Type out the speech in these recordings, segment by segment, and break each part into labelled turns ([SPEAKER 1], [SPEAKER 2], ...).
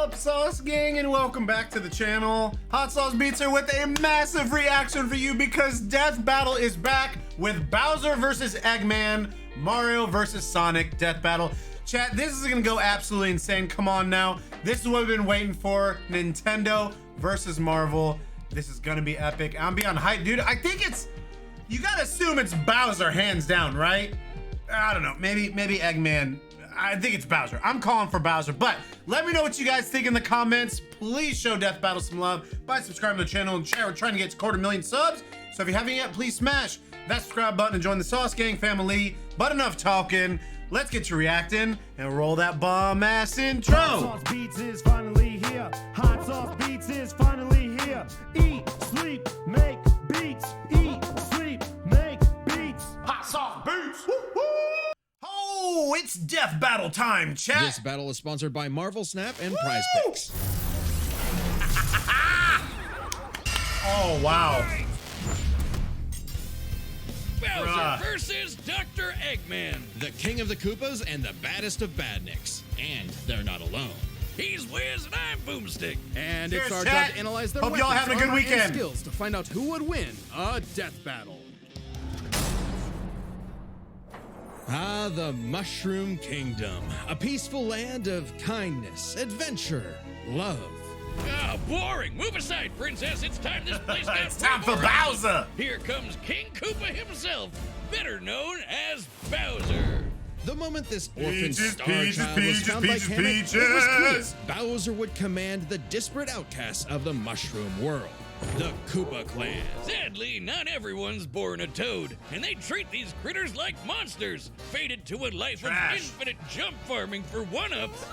[SPEAKER 1] up, Sauce Gang, and welcome back to the channel. Hot Sauce Beats here with a massive reaction for you because Death Battle is back with Bowser versus Eggman, Mario versus Sonic Death Battle. Chat, this is gonna go absolutely insane. Come on now. This is what we've been waiting for. Nintendo versus Marvel. This is gonna be epic. I'm beyond hype, dude. I think it's, you gotta assume it's Bowser hands down, right? I don't know, maybe Eggman. I think it's Bowser. I'm calling for Bowser, but let me know what you guys think in the comments. Please show Death Battle some love by subscribing to the channel and share. We're trying to get to 250,000 subs. So if you haven't yet, please smash that subscribe button and join the Sauce Gang family. But enough talking. Let's get to reacting and roll that bomb ass intro.
[SPEAKER 2] Hot Sauce Beats is finally here. Hot Sauce Beats is finally here. Eat, sleep, make beats. Eat, sleep, make beats.
[SPEAKER 1] Hot Sauce Beats. Woo-hoo. Oh, it's Death Battle time, chat.
[SPEAKER 3] This battle is sponsored by Marvel Snap and Prize Picks.
[SPEAKER 1] Oh, wow.
[SPEAKER 4] Bowser versus Dr. Eggman.
[SPEAKER 3] The king of the Koopas and the baddest of badniks. And they're not alone.
[SPEAKER 4] He's Wiz and I'm Boomstick.
[SPEAKER 5] And
[SPEAKER 1] Cheers,
[SPEAKER 5] it's our
[SPEAKER 1] chat.
[SPEAKER 5] job to analyze their
[SPEAKER 1] Hope y'all
[SPEAKER 5] weapons,
[SPEAKER 1] having a good
[SPEAKER 5] armor, and
[SPEAKER 1] weekend.
[SPEAKER 5] skills to find out who would win a death battle.
[SPEAKER 3] Ah, the Mushroom Kingdom. A peaceful land of kindness, adventure, love.
[SPEAKER 4] Ah, boring. Move aside, princess. It's time this place got
[SPEAKER 1] It's time
[SPEAKER 4] way
[SPEAKER 1] for
[SPEAKER 4] more
[SPEAKER 1] Bowser.
[SPEAKER 4] action. Here comes King Koopa himself, better known as Bowser.
[SPEAKER 3] The moment this orphan
[SPEAKER 1] Peaches,
[SPEAKER 3] star
[SPEAKER 1] peaches,
[SPEAKER 3] child
[SPEAKER 1] peaches,
[SPEAKER 3] was found by
[SPEAKER 1] peaches,
[SPEAKER 3] Kamek,
[SPEAKER 1] peaches.
[SPEAKER 3] it was clear Bowser would command the disparate outcasts of the Mushroom world, the Koopa clan.
[SPEAKER 4] Sadly, not everyone's born a toad, and they treat these critters like monsters, fated to a life
[SPEAKER 1] Trash.
[SPEAKER 4] of infinite jump farming for one-ups.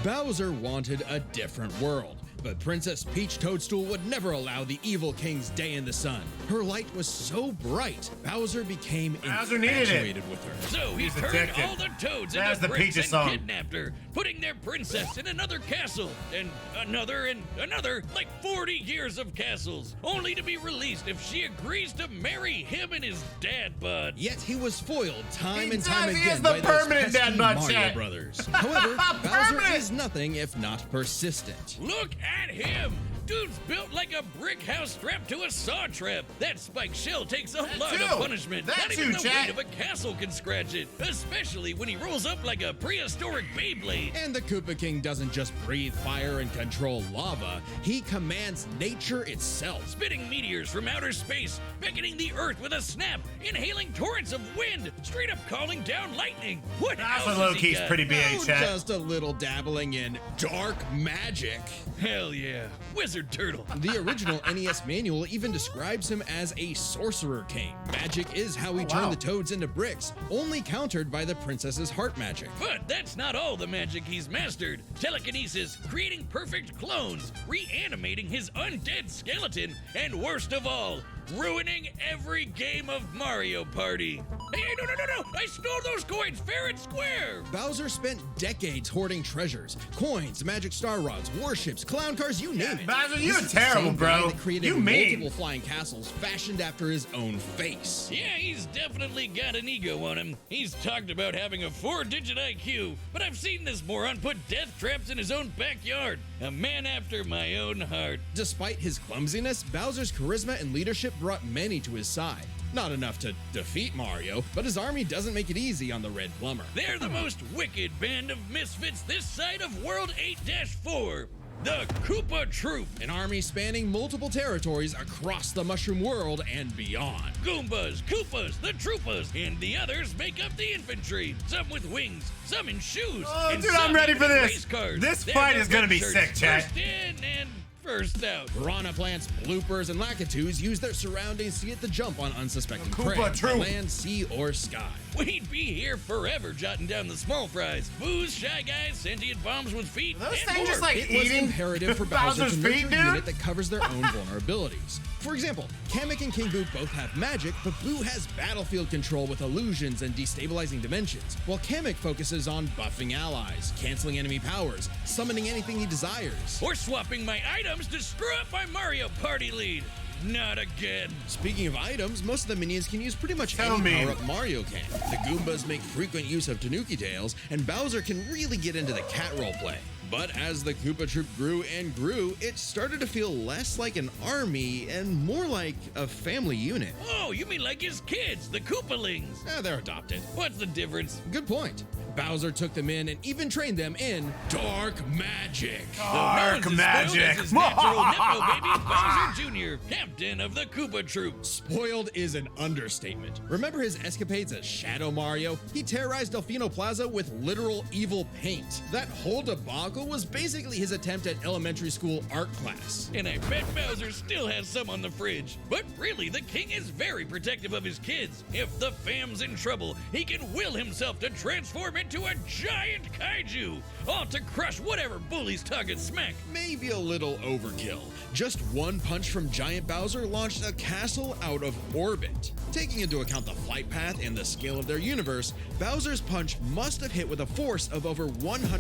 [SPEAKER 3] Bowser wanted a different world, but Princess Peach Toadstool would never allow the evil king's day in the sun. Her light was so bright, Bowser became
[SPEAKER 1] Bowser needed it.
[SPEAKER 3] infatuated with her.
[SPEAKER 4] So he
[SPEAKER 1] He's
[SPEAKER 4] turned
[SPEAKER 1] addicted.
[SPEAKER 4] all the toads
[SPEAKER 1] That's
[SPEAKER 4] into
[SPEAKER 1] the
[SPEAKER 4] bricks
[SPEAKER 1] Peaches
[SPEAKER 4] and
[SPEAKER 1] song.
[SPEAKER 4] kidnapped her, putting their princess in another castle, and another, like 40 years of castles, only to be released if she agrees to marry him and his dad bod.
[SPEAKER 3] Yet he was foiled time
[SPEAKER 1] He
[SPEAKER 3] and time
[SPEAKER 1] does, he
[SPEAKER 3] again
[SPEAKER 1] is the
[SPEAKER 3] by those
[SPEAKER 1] permanent
[SPEAKER 3] pesky
[SPEAKER 1] dad bod,
[SPEAKER 3] Mario
[SPEAKER 1] chat.
[SPEAKER 3] brothers. However, Bowser
[SPEAKER 1] Permanent.
[SPEAKER 3] is nothing if not persistent.
[SPEAKER 4] Look at him! Dude's built like a brick house strapped to a saw trap. That spiked shell takes a lot
[SPEAKER 1] too.
[SPEAKER 4] of punishment.
[SPEAKER 1] That
[SPEAKER 4] Not
[SPEAKER 1] too,
[SPEAKER 4] even the
[SPEAKER 1] chat.
[SPEAKER 4] weight of a castle can scratch it, especially when he rolls up like a prehistoric Beyblade.
[SPEAKER 3] And the Koopa King doesn't just breathe fire and control lava, he commands nature itself.
[SPEAKER 4] Spitting meteors from outer space, beckoning the earth with a snap, inhaling torrents of wind, straight up calling down lightning. What
[SPEAKER 1] That's
[SPEAKER 4] else
[SPEAKER 1] what
[SPEAKER 4] has he
[SPEAKER 1] low-key's
[SPEAKER 4] got?
[SPEAKER 1] pretty BA,
[SPEAKER 3] Oh,
[SPEAKER 1] chat.
[SPEAKER 3] just a little dabbling in dark magic.
[SPEAKER 4] Hell yeah, Wizard Turtle.
[SPEAKER 3] The original NES manual even describes him as a sorcerer king. Magic is how he
[SPEAKER 1] Oh,
[SPEAKER 3] turned
[SPEAKER 1] wow.
[SPEAKER 3] the toads into bricks, only countered by the princess's heart magic.
[SPEAKER 4] But that's not all the magic he's mastered. Telekinesis, creating perfect clones, reanimating his undead skeleton, and worst of all, ruining every game of Mario Party. Hey, no, I stole those coins fair and square.
[SPEAKER 3] Bowser spent decades hoarding treasures, coins, magic star rods, warships, clown cars, you name it.
[SPEAKER 1] Bowser, you
[SPEAKER 3] This
[SPEAKER 1] are
[SPEAKER 3] is the
[SPEAKER 1] terrible,
[SPEAKER 3] same guy
[SPEAKER 1] bro.
[SPEAKER 3] that created
[SPEAKER 1] You mean.
[SPEAKER 3] multiple flying castles fashioned after his own face.
[SPEAKER 4] Yeah, he's definitely got an ego on him. He's talked about having a 4-digit IQ, but I've seen this moron put death traps in his own backyard. A man after my own heart.
[SPEAKER 3] Despite his clumsiness, Bowser's charisma and leadership brought many to his side. Not enough to defeat Mario, but his army doesn't make it easy on the Red Plumber.
[SPEAKER 4] They're the most wicked band of misfits this side of World 8-4. The Koopa Troop.
[SPEAKER 3] An army spanning multiple territories across the Mushroom world and beyond.
[SPEAKER 4] Goombas, Koopas, the Troopas, and the others make up the infantry. Some with wings, some in shoes.
[SPEAKER 1] Oh,
[SPEAKER 4] and
[SPEAKER 1] dude,
[SPEAKER 4] some
[SPEAKER 1] I'm ready
[SPEAKER 4] even
[SPEAKER 1] for
[SPEAKER 4] in
[SPEAKER 1] this.
[SPEAKER 4] race cars.
[SPEAKER 1] This
[SPEAKER 4] They're
[SPEAKER 1] fight
[SPEAKER 4] the
[SPEAKER 1] is gonna be
[SPEAKER 4] red
[SPEAKER 1] sick,
[SPEAKER 4] shirts,
[SPEAKER 1] chat.
[SPEAKER 4] First in and first out.
[SPEAKER 3] Piranha plants, bloopers, and lakitus use their surroundings to get the jump on unsuspecting
[SPEAKER 1] The
[SPEAKER 3] prey,
[SPEAKER 1] Koopa
[SPEAKER 3] by
[SPEAKER 1] Troop.
[SPEAKER 3] land, sea, or sky.
[SPEAKER 4] We'd be here forever jotting down the small fries. Booze, shy guys, sentient bombs with feet,
[SPEAKER 1] Those
[SPEAKER 4] and
[SPEAKER 1] things
[SPEAKER 4] more.
[SPEAKER 1] just like
[SPEAKER 3] It was
[SPEAKER 1] eating
[SPEAKER 3] imperative for Bowser
[SPEAKER 1] Bowser's
[SPEAKER 3] to nurture
[SPEAKER 1] feet,
[SPEAKER 3] a
[SPEAKER 1] dude.
[SPEAKER 3] unit that covers their own vulnerabilities. For example, Kamek and King Boo both have magic, but Boo has battlefield control with illusions and destabilizing dimensions, while Kamek focuses on buffing allies, canceling enemy powers, summoning anything he desires.
[SPEAKER 4] Or swapping my items to screw up my Mario Party lead. Not again.
[SPEAKER 3] Speaking of items, most of the minions can use pretty much
[SPEAKER 1] Tell
[SPEAKER 3] any
[SPEAKER 1] me.
[SPEAKER 3] power-up Mario can. The Goombas make frequent use of Tanuki tails, and Bowser can really get into the cat roleplay. But as the Koopa Troop grew and grew, it started to feel less like an army and more like a family unit.
[SPEAKER 4] Oh, you mean like his kids, the Koopalings?
[SPEAKER 3] They're adopted.
[SPEAKER 4] What's the difference?
[SPEAKER 3] Good point. Bowser took them in and even trained them in dark magic.
[SPEAKER 1] Dark magic.
[SPEAKER 4] His natural Nepo baby, Bowser Jr., captain of the Koopa Troop.
[SPEAKER 3] Spoiled is an understatement. Remember his escapades as Shadow Mario? He terrorized Delfino Plaza with literal evil paint. That whole debacle was basically his attempt at elementary school art class.
[SPEAKER 4] And I bet Bowser still has some on the fridge. But really, the king is very protective of his kids. If the fam's in trouble, he can will himself to transform into a giant kaiju, all to crush whatever bullies target smack.
[SPEAKER 3] Maybe a little overkill. Just one punch from Giant Bowser launched a castle out of orbit. Taking into account the flight path and the scale of their universe, Bowser's punch must have hit with a force of over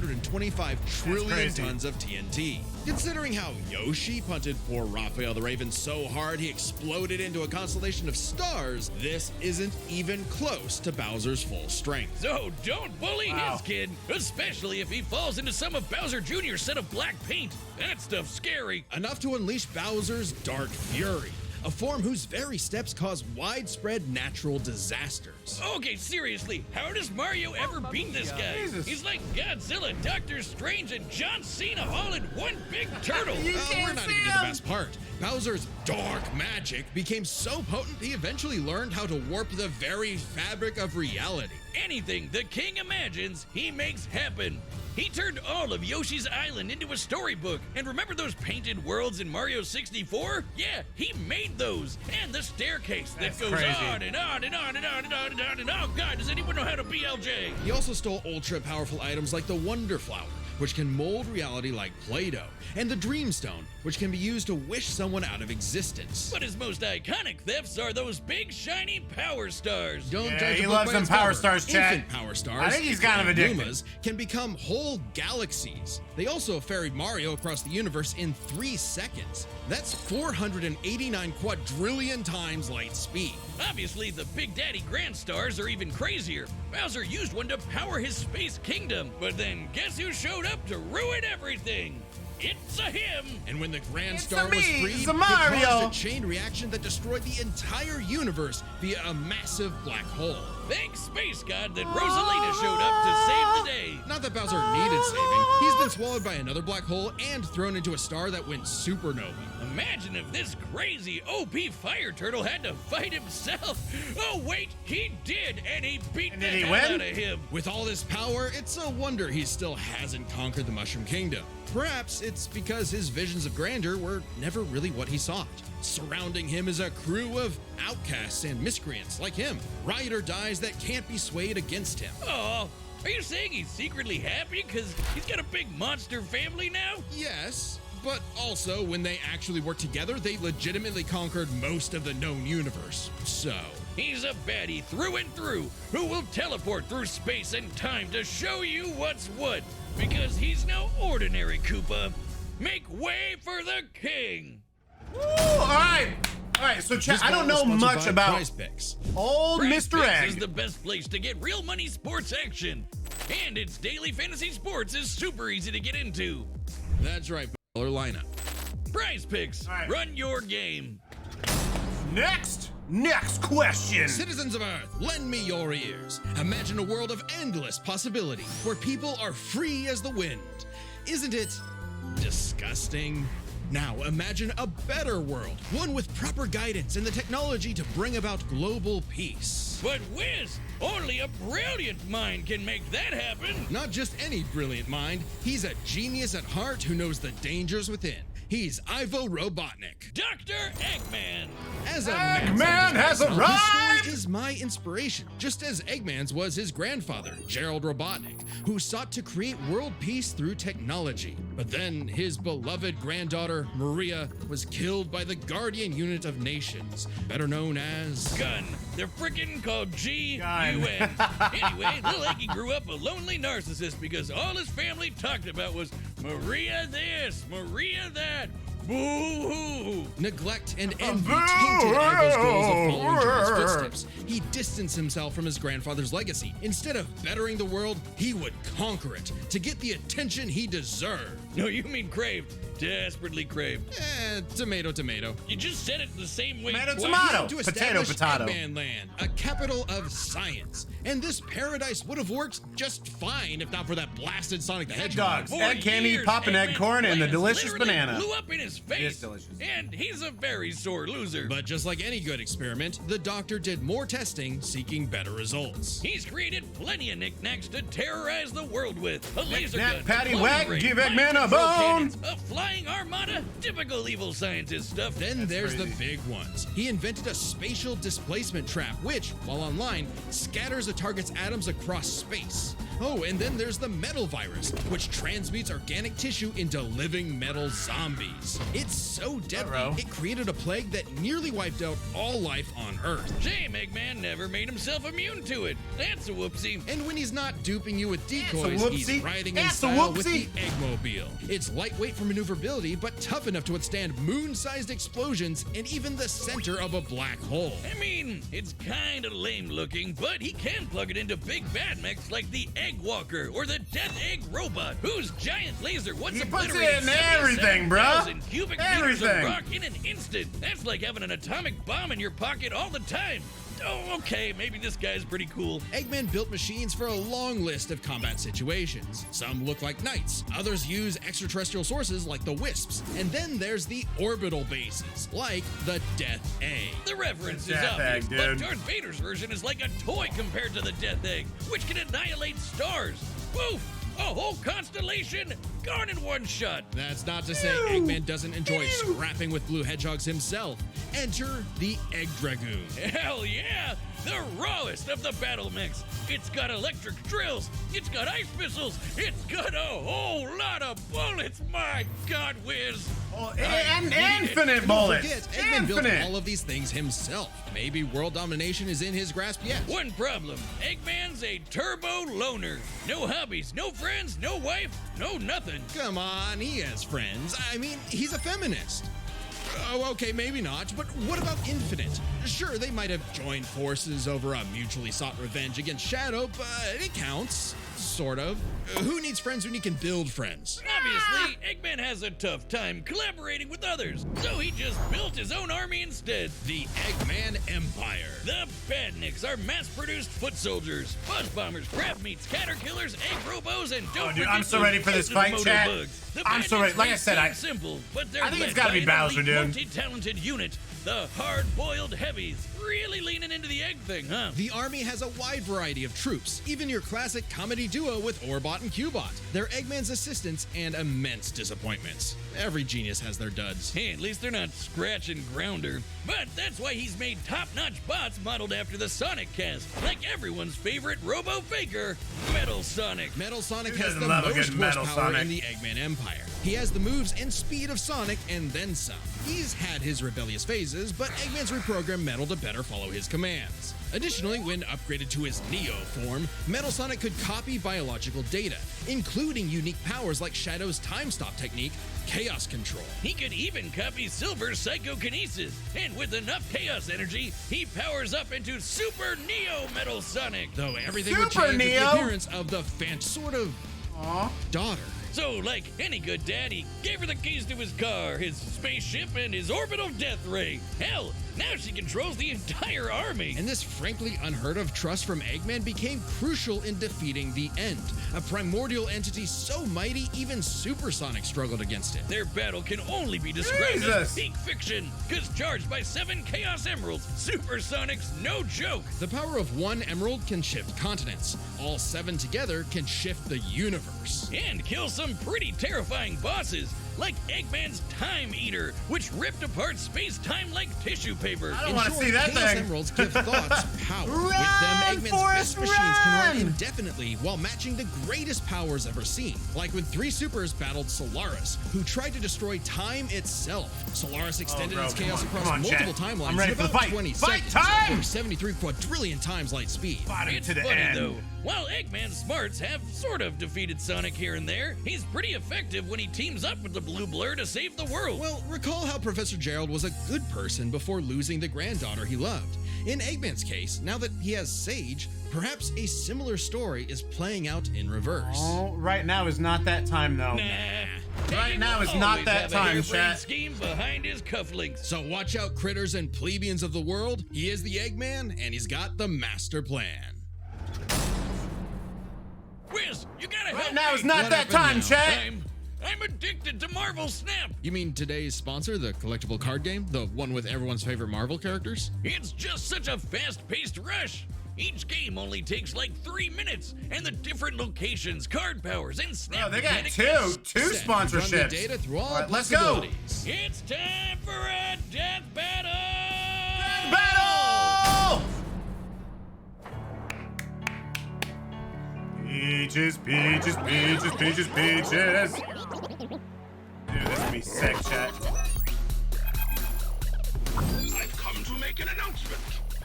[SPEAKER 3] 125 trillion
[SPEAKER 1] crazy.
[SPEAKER 3] tons of TNT. Considering how Yoshi punted poor Raphael the Raven so hard he exploded into a constellation of stars, this isn't even close to Bowser's full strength.
[SPEAKER 4] So don't bully
[SPEAKER 1] Wow.
[SPEAKER 4] his kid, especially if he falls into some of Bowser Jr.'s set of black paint. That stuff's scary.
[SPEAKER 3] Enough to unleash Bowser's Dark Fury, a form whose very steps cause widespread natural disasters.
[SPEAKER 4] Okay, seriously, how does Mario ever beat this guy?
[SPEAKER 1] Jesus.
[SPEAKER 4] He's like Godzilla, Doctor Strange, and John Cena all in one big turtle.
[SPEAKER 1] You
[SPEAKER 3] We're
[SPEAKER 1] can't
[SPEAKER 3] not
[SPEAKER 1] see
[SPEAKER 3] even to the
[SPEAKER 1] him.
[SPEAKER 3] best part. Bowser's dark magic became so potent he eventually learned how to warp the very fabric of reality.
[SPEAKER 4] Anything the king imagines, he makes happen. He turned all of Yoshi's Island into a storybook. And remember those painted worlds in Mario 64? Yeah, he made those. And the staircase that
[SPEAKER 1] That's
[SPEAKER 4] goes
[SPEAKER 1] crazy.
[SPEAKER 4] on and on and on and on and on and on and on. Oh God, does anyone know how to BLJ?
[SPEAKER 3] He also stole ultra-powerful items like the Wonder Flower, which can mold reality like Play-Doh, and the Dream Stone, which can be used to wish someone out of existence.
[SPEAKER 4] But his most iconic thefts are those big shiny power stars.
[SPEAKER 3] Don't
[SPEAKER 1] Yeah,
[SPEAKER 3] judge a
[SPEAKER 1] he
[SPEAKER 3] book
[SPEAKER 1] loves
[SPEAKER 3] by
[SPEAKER 1] them
[SPEAKER 3] its
[SPEAKER 1] power
[SPEAKER 3] cover.
[SPEAKER 1] stars, Chad.
[SPEAKER 3] Infant power stars.
[SPEAKER 1] I think he's kind of
[SPEAKER 3] like
[SPEAKER 1] addicted.
[SPEAKER 3] Lumas, can become whole galaxies. They also ferried Mario across the universe in 3 seconds. That's 489 quadrillion times light speed.
[SPEAKER 4] Obviously, the Big Daddy Grand Stars are even crazier. Bowser used one to power his space kingdom, but then guess who showed up to ruin everything? It's a him!
[SPEAKER 3] And when the Grand
[SPEAKER 1] It's
[SPEAKER 3] Star
[SPEAKER 1] a
[SPEAKER 3] was
[SPEAKER 1] me,
[SPEAKER 3] freed,
[SPEAKER 1] it's a
[SPEAKER 3] it
[SPEAKER 1] Mario.
[SPEAKER 3] caused a chain reaction that destroyed the entire universe via a massive black hole.
[SPEAKER 4] Thanks, Space God, that Rosalina showed up to save the day.
[SPEAKER 3] Not that Bowser needed saving. He's been swallowed by another black hole and thrown into a star that went supernova.
[SPEAKER 4] Imagine if this crazy OP fire turtle had to fight himself. Oh wait, he did, and he beat
[SPEAKER 1] And
[SPEAKER 4] the
[SPEAKER 1] did he
[SPEAKER 4] hell
[SPEAKER 1] win?
[SPEAKER 4] out of him.
[SPEAKER 3] With all this power, it's a wonder he still hasn't conquered the Mushroom Kingdom. Perhaps it's because his visions of grandeur were never really what he sought. Surrounding him is a crew of outcasts and miscreants like him, ride or dies that can't be swayed against him.
[SPEAKER 4] Oh, are you saying he's secretly happy because he's got a big monster family now?
[SPEAKER 3] Yes, but also when they actually worked together, they legitimately conquered most of the known universe. So,
[SPEAKER 4] He's a baddie through and through who will teleport through space and time to show you what's what. Because he's no ordinary Koopa. Make way for the king.
[SPEAKER 1] Woo, all right. All right, so Chad,
[SPEAKER 3] this
[SPEAKER 1] I don't
[SPEAKER 3] battle
[SPEAKER 1] know
[SPEAKER 3] is sponsored
[SPEAKER 1] much
[SPEAKER 3] by
[SPEAKER 1] about
[SPEAKER 3] Prize Picks.
[SPEAKER 1] old
[SPEAKER 4] Prize
[SPEAKER 1] Mr.
[SPEAKER 4] Picks
[SPEAKER 1] Egg.
[SPEAKER 4] is the best place to get real money sports action. And its daily fantasy sports is super easy to get into.
[SPEAKER 3] That's right, baller lineup.
[SPEAKER 4] Prize Picks,
[SPEAKER 1] All right.
[SPEAKER 4] run your game.
[SPEAKER 1] Next question.
[SPEAKER 3] Citizens of Earth, lend me your ears. Imagine a world of endless possibility where people are free as the wind. Isn't it disgusting? Now imagine a better world, one with proper guidance and the technology to bring about global peace.
[SPEAKER 4] But whiz, only a brilliant mind can make that happen.
[SPEAKER 3] Not just any brilliant mind, he's a genius at heart who knows the dangers within. He's Ivo Robotnik.
[SPEAKER 4] Dr. Eggman.
[SPEAKER 3] As a
[SPEAKER 1] Eggman
[SPEAKER 3] mad
[SPEAKER 1] has
[SPEAKER 3] scientist, his
[SPEAKER 1] arrived!
[SPEAKER 3] story is my inspiration, just as Eggman's was his grandfather, Gerald Robotnik, who sought to create world peace through technology. But then his beloved granddaughter, Maria, was killed by the Guardian Unit of Nations, better known as...
[SPEAKER 4] Gun. They're frickin' called G-U-N.
[SPEAKER 1] Gun.
[SPEAKER 4] Anyway, little Eggy grew up a lonely narcissist because all his family talked about was Maria this, Maria that. Boo-hoo!
[SPEAKER 3] Neglect and envy tainted Ivo's goals of following Giorno's footsteps. He distanced himself from his grandfather's legacy. Instead of bettering the world, he would conquer it to get the attention he deserved.
[SPEAKER 4] No, you mean craved. Desperately craved.
[SPEAKER 3] Tomato, tomato.
[SPEAKER 4] You just said it the same way
[SPEAKER 1] Tomato,
[SPEAKER 4] twice.
[SPEAKER 1] tomato.
[SPEAKER 3] To
[SPEAKER 1] Potato,
[SPEAKER 3] establish
[SPEAKER 1] potato.
[SPEAKER 3] Eggman Land, a capital of science. And this paradise would have worked just fine if not for that blasted Sonic the Hedgehog.
[SPEAKER 1] Dogs,
[SPEAKER 4] For
[SPEAKER 1] egg candy,
[SPEAKER 4] years,
[SPEAKER 1] poppin' egg
[SPEAKER 4] Eggman's
[SPEAKER 1] corn, and the
[SPEAKER 4] plans
[SPEAKER 1] delicious
[SPEAKER 4] literally
[SPEAKER 1] banana.
[SPEAKER 4] blew up in his face.
[SPEAKER 1] It is delicious.
[SPEAKER 4] And he's a very sore loser.
[SPEAKER 3] But just like any good experiment, the doctor did more testing, seeking better results.
[SPEAKER 4] He's created plenty of knickknacks to terrorize the world with. A laser
[SPEAKER 1] Knick-knack,
[SPEAKER 4] gun,
[SPEAKER 1] patty
[SPEAKER 4] clone
[SPEAKER 1] whack,
[SPEAKER 4] ray,
[SPEAKER 1] give
[SPEAKER 4] mind
[SPEAKER 1] Eggman a
[SPEAKER 4] control
[SPEAKER 1] bone.
[SPEAKER 4] cannons, a flying armada, typical evil scientist stuff.
[SPEAKER 3] Then there's
[SPEAKER 1] crazy.
[SPEAKER 3] the big ones. He invented a spatial displacement trap, which, while online, scatters a target's atoms across space. Oh, and then there's the metal virus, which transmutes organic tissue into living metal zombies. It's so deadly,
[SPEAKER 1] Uh-oh.
[SPEAKER 3] it created a plague that nearly wiped out all life on Earth.
[SPEAKER 4] Shame Eggman never made himself immune to it. That's a whoopsie.
[SPEAKER 3] And when he's not duping you with decoys,
[SPEAKER 1] whoopsie.
[SPEAKER 3] he's riding in
[SPEAKER 1] That's a
[SPEAKER 3] style with the
[SPEAKER 1] whoopsie.
[SPEAKER 3] Eggmobile. It's lightweight for maneuverability, but tough enough to withstand moon-sized explosions and even the center of a black hole.
[SPEAKER 4] I mean, it's kind of lame looking, but he can plug it into big bad mechs like the Egg Walker or the Death Egg Robot, whose giant laser once
[SPEAKER 1] He puts
[SPEAKER 4] obliterated
[SPEAKER 1] it in everything, bruh.
[SPEAKER 4] 77,000 cubic meters of
[SPEAKER 1] Everything.
[SPEAKER 4] rock in an instant. That's like having an atomic bomb in your pocket all the time. Oh, okay, maybe this guy's pretty cool.
[SPEAKER 3] Eggman built machines for a long list of combat situations. Some look like knights, others use extraterrestrial sources like the Wisps, and then there's the orbital bases, like the Death Egg.
[SPEAKER 4] The reference is
[SPEAKER 1] Death
[SPEAKER 4] obvious,
[SPEAKER 1] Egg,
[SPEAKER 4] but
[SPEAKER 1] dude.
[SPEAKER 4] Darth Vader's version is like a toy compared to the Death Egg, which can annihilate stars. Woof! A whole constellation gone in one shot.
[SPEAKER 3] That's not to say Eggman doesn't enjoy scrapping with blue hedgehogs himself. Enter the Egg Dragoon.
[SPEAKER 4] Hell yeah! The rawest of the battle mechs. It's got electric drills. It's got ice missiles. It's got a whole lot of bullets. My God, whiz!
[SPEAKER 1] And infinite
[SPEAKER 3] Don't
[SPEAKER 1] bullets.
[SPEAKER 3] forget, Eggman built
[SPEAKER 1] Infinite.
[SPEAKER 3] all of these things himself. Maybe world domination is in his grasp yet.
[SPEAKER 4] One problem: Eggman's a turbo loner. No hobbies, no friends, no wife, no nothing.
[SPEAKER 3] Come on, he has friends. I mean, he's a feminist. Oh, okay, maybe not, but what about Infinite? Sure, they might have joined forces over a mutually sought revenge against Shadow, but it counts. Sort of. Who needs friends when you can build friends?
[SPEAKER 4] Obviously, Eggman has a tough time collaborating with others, so he just built his own army instead.
[SPEAKER 3] The Eggman Empire.
[SPEAKER 4] The Badniks are mass-produced foot soldiers, buzz bombers, crab meats, caterkillers, egg robos, and don't
[SPEAKER 1] dude,
[SPEAKER 4] forget
[SPEAKER 1] I'm so
[SPEAKER 4] those
[SPEAKER 1] ready for this fight,
[SPEAKER 4] Moto
[SPEAKER 1] chat.
[SPEAKER 4] bugs. The
[SPEAKER 1] I'm so
[SPEAKER 4] Badniks
[SPEAKER 1] ready. Like I
[SPEAKER 4] may
[SPEAKER 1] said,
[SPEAKER 4] seem simple, but they're
[SPEAKER 1] I think it's
[SPEAKER 4] led
[SPEAKER 1] gotta
[SPEAKER 4] by
[SPEAKER 1] be
[SPEAKER 4] an
[SPEAKER 1] Bowser,
[SPEAKER 4] elite,
[SPEAKER 1] dude.
[SPEAKER 4] multi-talented unit, the hard-boiled heavies. Really leaning into the egg thing, huh?
[SPEAKER 3] The army has a wide variety of troops, even your classic comedy duo with Orbot and Cubot. They're Eggman's assistants and immense disappointments. Every genius has their duds.
[SPEAKER 4] Hey, at least they're not Scratch and Grounder. But that's why he's made top-notch bots modeled after the Sonic cast, like everyone's favorite robo-faker, Metal Sonic.
[SPEAKER 3] Metal Sonic
[SPEAKER 1] Who
[SPEAKER 3] has
[SPEAKER 1] doesn't
[SPEAKER 3] the
[SPEAKER 1] love a
[SPEAKER 3] most
[SPEAKER 1] good Metal
[SPEAKER 3] horsepower
[SPEAKER 1] Sonic?
[SPEAKER 3] in the Eggman Empire. He has the moves and speed of Sonic and then some. He's had his rebellious phases, but Eggman's reprogrammed Metal to better follow his commands. Additionally, when upgraded to his Neo form, Metal Sonic could copy biological data, including unique powers like Shadow's time stop technique, Chaos Control.
[SPEAKER 4] He could even copy Silver's psychokinesis, and with enough chaos energy, he powers up into Super Neo Metal Sonic.
[SPEAKER 3] Though everything would
[SPEAKER 1] Super
[SPEAKER 3] change with
[SPEAKER 1] Neo.
[SPEAKER 3] the appearance of the sort of daughter.
[SPEAKER 4] So, like any good dad, he gave her the keys to his car, his spaceship, and his orbital death ray. Hell, now she controls the entire army.
[SPEAKER 3] And this frankly unheard of trust from Eggman became crucial in defeating the End, a primordial entity so mighty even Supersonic struggled against it.
[SPEAKER 4] Their battle can only be described
[SPEAKER 1] Jesus.
[SPEAKER 4] as peak fiction, because charged by 7 Chaos Emeralds, Supersonic's no joke.
[SPEAKER 3] The power of one emerald can shift continents. All 7 together can shift the universe.
[SPEAKER 4] And kill some pretty terrifying bosses, like Eggman's Time Eater, which ripped apart space-time like tissue paper.
[SPEAKER 1] I don't
[SPEAKER 3] In
[SPEAKER 1] want to
[SPEAKER 3] short,
[SPEAKER 1] see that
[SPEAKER 3] Chaos
[SPEAKER 1] thing.
[SPEAKER 3] Emeralds give thoughts power. With them,
[SPEAKER 1] Run,
[SPEAKER 3] Eggman's
[SPEAKER 1] Forrest,
[SPEAKER 3] best machines can run
[SPEAKER 1] run!
[SPEAKER 3] indefinitely while matching the greatest powers ever seen. Like when 3 supers battled Solaris, who tried to destroy time itself. Solaris extended
[SPEAKER 1] bro,
[SPEAKER 3] its
[SPEAKER 1] come
[SPEAKER 3] chaos
[SPEAKER 1] on,
[SPEAKER 3] across
[SPEAKER 1] come on,
[SPEAKER 3] multiple
[SPEAKER 1] chat.
[SPEAKER 3] timelines
[SPEAKER 1] I'm ready
[SPEAKER 3] in
[SPEAKER 1] for the
[SPEAKER 3] about
[SPEAKER 1] fight.
[SPEAKER 3] 20
[SPEAKER 1] Fight
[SPEAKER 3] seconds,
[SPEAKER 1] time!
[SPEAKER 3] or 73 quadrillion times light speed.
[SPEAKER 1] Fight him
[SPEAKER 4] It's
[SPEAKER 1] to the
[SPEAKER 4] funny,
[SPEAKER 1] end.
[SPEAKER 4] though. While Eggman's smarts have sort of defeated Sonic here and there, he's pretty effective when he teams up with the blue blur to save the world.
[SPEAKER 3] Well, recall how Professor Gerald was a good person before losing the granddaughter he loved. In Eggman's case, now that he has Sage, perhaps a similar story is playing out in reverse.
[SPEAKER 1] Oh, right now is not that time, though.
[SPEAKER 4] Nah.
[SPEAKER 1] Right
[SPEAKER 4] Eggman
[SPEAKER 1] now
[SPEAKER 4] will
[SPEAKER 1] is not
[SPEAKER 4] always
[SPEAKER 1] that
[SPEAKER 4] have a
[SPEAKER 1] time,
[SPEAKER 4] harebrained
[SPEAKER 1] chat.
[SPEAKER 4] scheme behind his cufflinks.
[SPEAKER 3] So watch out, critters and plebeians of the world. He is the Eggman, and he's got the master plan.
[SPEAKER 4] Wiz, you gotta
[SPEAKER 1] Right
[SPEAKER 4] help
[SPEAKER 1] now
[SPEAKER 4] me.
[SPEAKER 1] is not
[SPEAKER 3] What
[SPEAKER 1] that
[SPEAKER 3] happened
[SPEAKER 1] time,
[SPEAKER 3] now?
[SPEAKER 1] chat.
[SPEAKER 4] I'm addicted to Marvel Snap.
[SPEAKER 3] You mean today's sponsor, the collectible card game? The one with everyone's favorite Marvel characters?
[SPEAKER 4] It's just such a fast-paced rush. Each game only takes like 3 minutes, and the different locations, card powers, and snap
[SPEAKER 1] Oh, they got
[SPEAKER 4] mechanic
[SPEAKER 1] two
[SPEAKER 3] Set. Run the
[SPEAKER 1] sponsorships.
[SPEAKER 3] data through all
[SPEAKER 1] All right, let's go.
[SPEAKER 3] possibilities.
[SPEAKER 4] It's time for a death battle!
[SPEAKER 1] Battle! Peaches, peaches, peaches, peaches, peaches. Dude, this would be sick, chat.
[SPEAKER 6] I've come to make an announcement.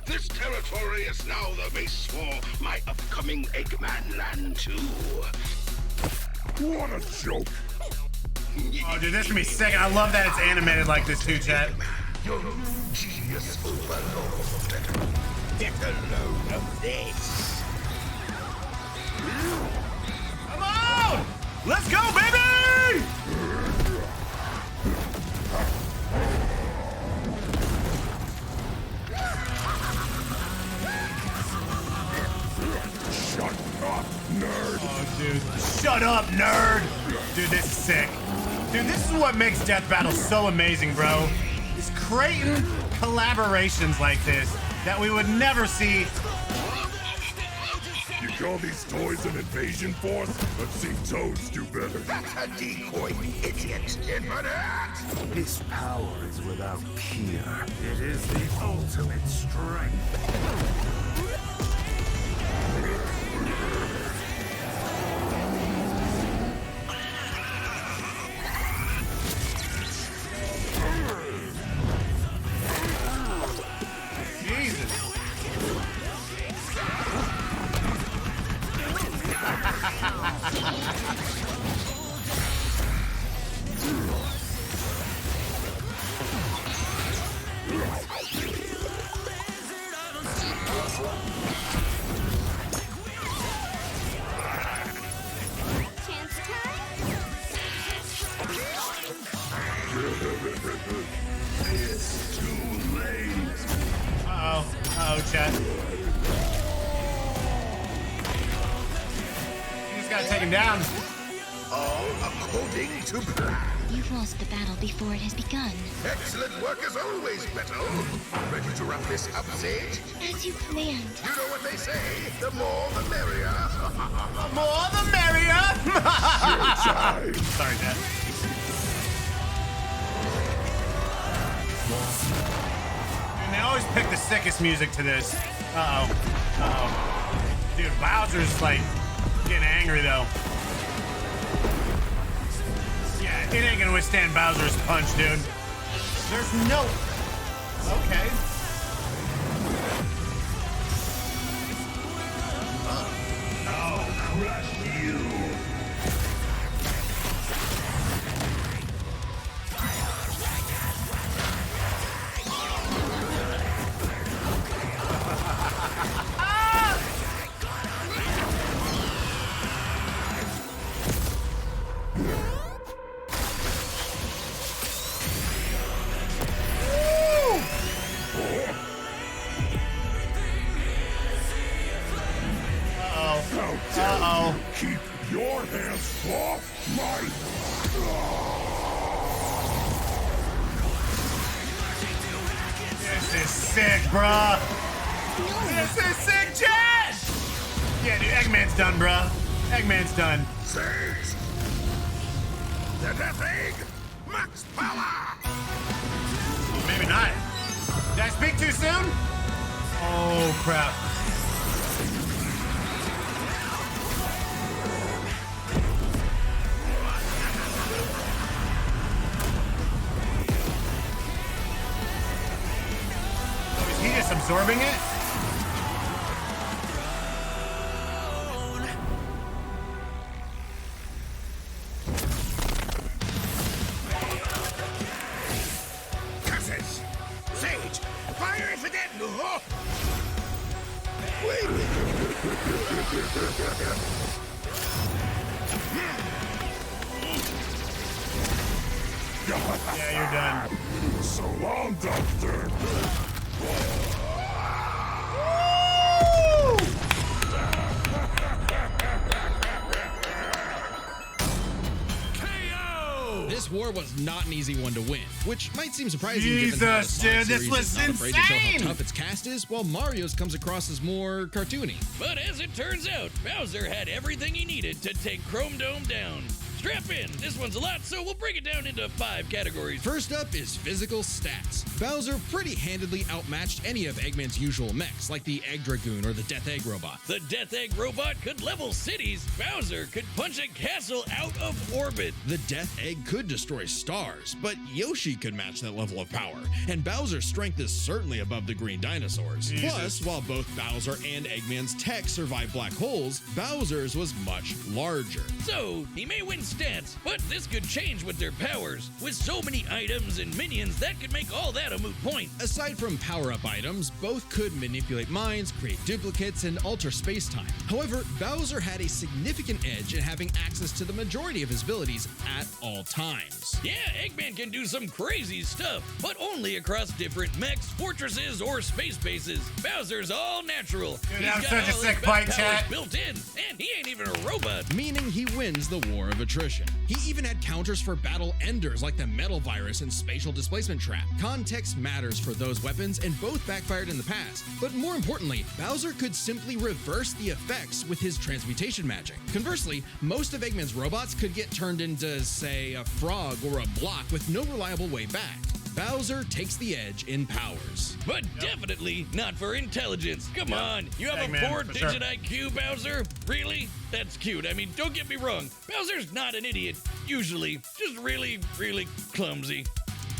[SPEAKER 6] This territory is now the base for my upcoming Eggman Land 2. What a joke.
[SPEAKER 1] Oh, dude, this would be sick. And I love that it's animated like this, too, chat.
[SPEAKER 6] Your genius overlord. Get a load of this.
[SPEAKER 1] Come on! Let's go, baby!
[SPEAKER 6] Shut up, nerd.
[SPEAKER 1] Oh, dude. Shut up, nerd! Dude, this is sick. Dude, this is what makes Death Battle so amazing, bro. Is creating collaborations like this that we would never see.
[SPEAKER 6] You call these toys an invasion force? I've seen toads do better. That's a decoy, idiot.
[SPEAKER 7] His power is without peer. It is the ultimate strength.
[SPEAKER 1] Jesus.
[SPEAKER 8] Chance time?
[SPEAKER 6] It's too late.
[SPEAKER 1] Uh-oh. Uh-oh, chat. You just gotta take him down.
[SPEAKER 6] All according to plan.
[SPEAKER 8] You've lost the battle before it has begun.
[SPEAKER 6] Excellent work as always, Beto. Ready to wrap this up, Sage?
[SPEAKER 8] As you planned.
[SPEAKER 6] You know what they say, the more the merrier.
[SPEAKER 1] More the merrier! Sorry, Dad. And they always pick the sickest music to this. Uh-oh. Uh-oh. Dude, Bowser's, like, getting angry, though. Yeah, it ain't gonna withstand Bowser's punch, dude. There's no... Okay.
[SPEAKER 6] Crush you.
[SPEAKER 1] Uh-oh.
[SPEAKER 6] Keep your hands off my...
[SPEAKER 1] This is sick, bruh. This is sick, Chad! Yeah, dude, Eggman's done, bruh. Eggman's done.
[SPEAKER 6] Sage! The Death Egg! Max power!
[SPEAKER 1] Maybe not. Did I speak too soon? Oh, crap. Oh, is he just absorbing it? Yeah, you're done.
[SPEAKER 7] So long, Doctor.
[SPEAKER 5] KO!
[SPEAKER 3] This war was not an easy one to win, which might seem surprising given how the
[SPEAKER 1] Jesus,
[SPEAKER 3] Sonic
[SPEAKER 1] dude, this
[SPEAKER 3] series
[SPEAKER 1] was
[SPEAKER 3] is not afraid to show
[SPEAKER 1] insane!
[SPEAKER 3] how tough its cast is, while Mario's comes across as more cartoony.
[SPEAKER 4] But as it turns out, Bowser had everything he needed to take Chrome Dome down. Strap in, this one's a lot, so we'll break it down into 5 categories.
[SPEAKER 3] First up is physical stats. Bowser pretty handedly outmatched any of Eggman's usual mechs, like the Egg Dragoon or the Death Egg Robot.
[SPEAKER 4] The Death Egg robot could level cities. Bowser could punch a castle out of orbit.
[SPEAKER 3] The Death Egg could destroy stars, but Yoshi could match that level of power, and Bowser's strength is certainly above the green dinosaurs.
[SPEAKER 1] Jesus.
[SPEAKER 3] Plus, while both Bowser and Eggman's tech survived black holes, Bowser's was much larger.
[SPEAKER 4] So, he may win stats, but this could change with their powers. With so many items and minions, that could make all that a moot point.
[SPEAKER 3] Aside from power-up items, both could manipulate minds, create duplicates, and alter space-time. However, Bowser had a significant edge in having access to the majority of his abilities at all times.
[SPEAKER 4] Yeah, Eggman can do some crazy stuff, but only across different mechs, fortresses, or space bases. Bowser's all natural.
[SPEAKER 1] Dude,
[SPEAKER 4] He's
[SPEAKER 1] that was
[SPEAKER 4] got
[SPEAKER 1] such a
[SPEAKER 4] all
[SPEAKER 1] sick
[SPEAKER 4] his
[SPEAKER 1] fight,
[SPEAKER 4] powers
[SPEAKER 1] chat.
[SPEAKER 4] built in, and he ain't even a robot.
[SPEAKER 3] Meaning he wins the war of attrition. He even had counters for battle enders like the Metal Virus and Spatial Displacement Trap. Context matters for those weapons, and both backfired in the past. But more importantly, Bowser could simply reverse the effects with his transmutation magic. Conversely, most of Eggman's robots could get turned into, say, a frog or a block with no reliable way back. Bowser takes the edge in powers.
[SPEAKER 4] But definitely not for intelligence. Come on, you have
[SPEAKER 1] Eggman,
[SPEAKER 4] a
[SPEAKER 1] for
[SPEAKER 4] 4-digit IQ, Bowser? Really? That's cute. I mean, don't get me wrong. Bowser's not an idiot, usually. Just really, really clumsy.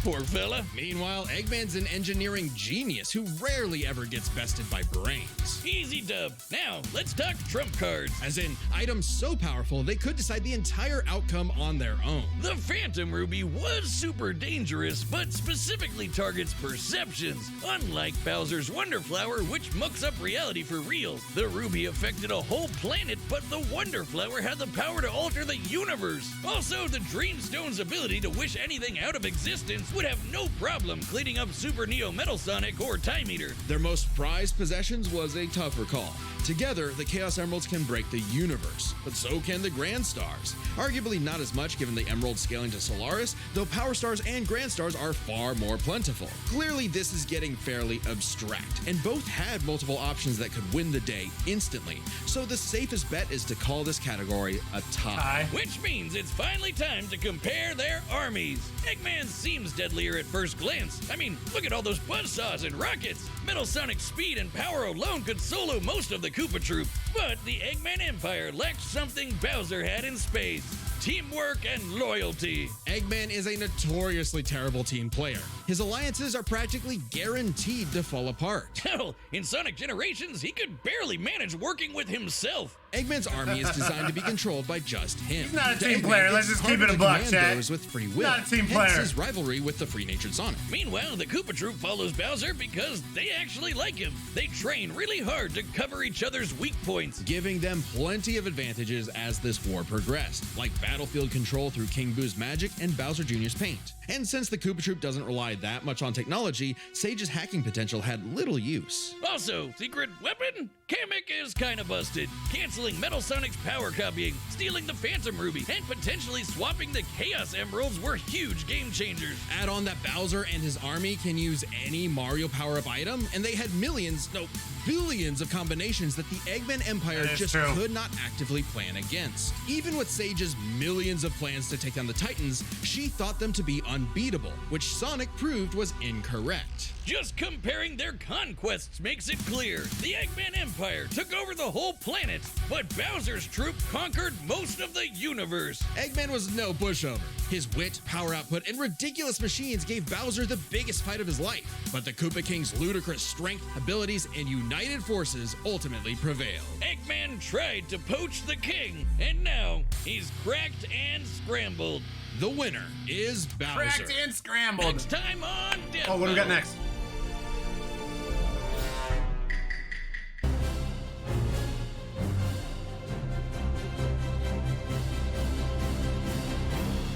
[SPEAKER 4] Poor fella.
[SPEAKER 3] Meanwhile, Eggman's an engineering genius who rarely ever gets bested by brains.
[SPEAKER 4] Easy dub. Now, let's talk trump cards.
[SPEAKER 3] As in, items so powerful they could decide the entire outcome on their own.
[SPEAKER 4] The Phantom Ruby was super dangerous, but specifically targets perceptions. Unlike Bowser's Wonder Flower, which mucks up reality for real. The Ruby affected a whole planet, but the Wonder Flower had the power to alter the universe. Also, the Dreamstone's ability to wish anything out of existence would have no problem cleaning up Super Neo Metal Sonic or Time Eater.
[SPEAKER 3] Their most prized possessions was a tougher call. Together, the Chaos Emeralds can break the universe, but so can the Grand Stars. Arguably not as much given the Emerald scaling to Solaris, though Power Stars and Grand Stars are far more plentiful. Clearly, this is getting fairly abstract, and both had multiple options that could win the day instantly, so the safest bet is to call this category a tie.
[SPEAKER 4] Which means it's finally time to compare their armies. Eggman seems deadlier at first glance. I mean, look at all those buzzsaws and rockets. Metal Sonic's speed and power alone could solo most of the Koopa Troop. But the Eggman Empire lacked something Bowser had in spades: teamwork and loyalty.
[SPEAKER 3] Eggman is a notoriously terrible team player. His alliances are practically guaranteed to fall apart.
[SPEAKER 4] Hell, in Sonic Generations, he could barely manage working with himself.
[SPEAKER 3] Eggman's army is designed to be controlled by just him.
[SPEAKER 1] He's not a team
[SPEAKER 3] Eggman
[SPEAKER 1] player. Let's
[SPEAKER 3] gets
[SPEAKER 1] just keep it a
[SPEAKER 3] harder to
[SPEAKER 1] buck,
[SPEAKER 3] command
[SPEAKER 1] chat.
[SPEAKER 3] those with free will.
[SPEAKER 1] Not a team
[SPEAKER 3] Hence
[SPEAKER 1] player.
[SPEAKER 3] his rivalry with the free-natured Sonic.
[SPEAKER 4] Meanwhile, the Koopa Troop follows Bowser because they actually like him. They train really hard to cover each other's weak points,
[SPEAKER 3] Giving them plenty of advantages as this war progressed, like battlefield control through King Boo's magic and Bowser Jr.'s paint. And since the Koopa Troop doesn't rely that much on technology, Sage's hacking potential had little use.
[SPEAKER 4] Also, secret weapon? Kamek is kinda busted, canceling Metal Sonic's power copying, stealing the Phantom Ruby, and potentially swapping the Chaos Emeralds were huge game changers.
[SPEAKER 3] Add on that Bowser and his army can use any Mario power-up item, and they had billions of combinations that the Eggman Empire
[SPEAKER 1] That is
[SPEAKER 3] just
[SPEAKER 1] true.
[SPEAKER 3] could not actively plan against. Even with Sage's millions of plans to take down the Titans, she thought them to be unbeatable, which Sonic proved was incorrect.
[SPEAKER 4] Just comparing their conquests makes it clear. The Eggman Empire took over the whole planet, but Bowser's troop conquered most of the universe.
[SPEAKER 3] Eggman was no pushover. His wit, power output, and ridiculous machines gave Bowser the biggest fight of his life. But the Koopa King's ludicrous strength, abilities, and united forces ultimately prevailed.
[SPEAKER 4] Eggman tried to poach the king, and now he's cracked and scrambled.
[SPEAKER 3] The winner is Bowser.
[SPEAKER 1] Cracked and scrambled.
[SPEAKER 4] Next time on Death
[SPEAKER 1] Oh, what do we got
[SPEAKER 4] Battle.
[SPEAKER 1] next?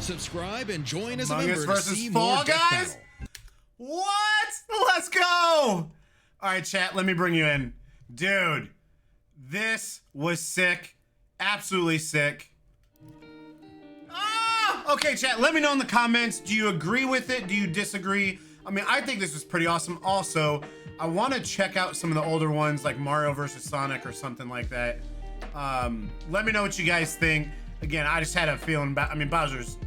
[SPEAKER 3] Subscribe and join as a
[SPEAKER 1] Among Us
[SPEAKER 3] member to
[SPEAKER 1] versus
[SPEAKER 3] see
[SPEAKER 1] Fall
[SPEAKER 3] more Death
[SPEAKER 1] Guys?
[SPEAKER 3] Battle.
[SPEAKER 1] What? Let's go! All right, chat, let me bring you in. Dude, this was sick. Absolutely sick. Okay, chat, let me know in the comments. Do you agree with it? Do you disagree? I mean, I think this was pretty awesome. Also, I want to check out some of the older ones like Mario versus Sonic or something like that. Let me know what you guys think. Again, I just had a feeling, I mean, Bowser's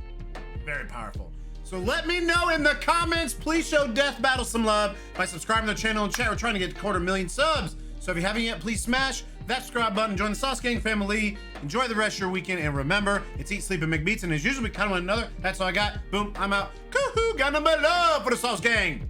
[SPEAKER 1] very powerful. So let me know in the comments. Please show Death Battle some love by subscribing to the channel and chat. We're trying to get 250,000 subs. So if you haven't yet, please smash that subscribe button. Join the Sauce Gang family. Enjoy the rest of your weekend. And remember, it's Eat, Sleep, and Make Beats. And as usual, we kind of one another. That's all I got. Boom, I'm out. Coo-hoo, got number love for the Sauce Gang.